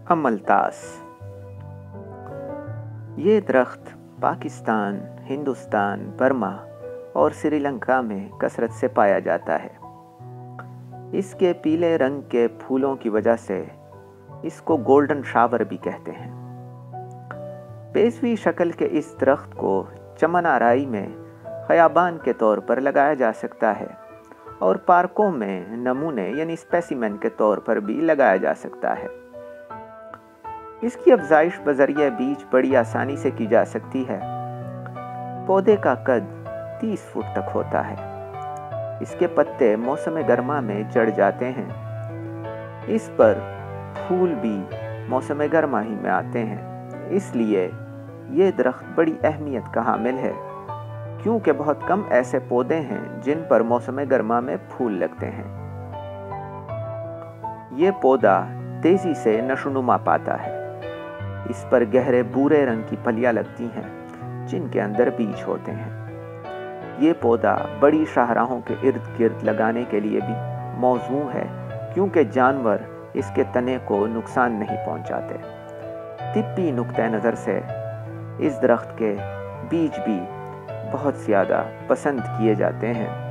अमलतास। ये दरख्त पाकिस्तान, हिंदुस्तान, बर्मा और श्रीलंका में कसरत से पाया जाता है। इसके पीले रंग के फूलों की वजह से इसको गोल्डन शावर भी कहते हैं। पेशवी शक्ल के इस दरख्त को चमन आराई में खयाबान के तौर पर लगाया जा सकता है और पार्कों में नमूने यानी स्पेसिमेन के तौर पर भी लगाया जा सकता है। इसकी अफजाइश बजरिया बीज बड़ी आसानी से की जा सकती है। पौधे का कद 30 फुट तक होता है। इसके पत्ते मौसम गर्मा में झड़ जाते हैं। इस पर फूल भी मौसम गर्मा ही में आते हैं। इसलिए ये दरख्त बड़ी अहमियत का हामिल है, क्योंकि बहुत कम ऐसे पौधे हैं जिन पर मौसम गर्मा में फूल लगते हैं। ये पौधा तेजी से नशोनुमा पाता है। इस पर गहरे भूरे रंग की फलियां लगती हैं, जिनके अंदर बीज होते हैं। ये पौधा बड़ी शाहराहों के इर्द गिर्द लगाने के लिए भी मौजू है, क्योंकि जानवर इसके तने को नुकसान नहीं पहुंचाते। तिब्बी नुक्ते नज़र से इस दरख्त के बीज भी बहुत ज़्यादा पसंद किए जाते हैं।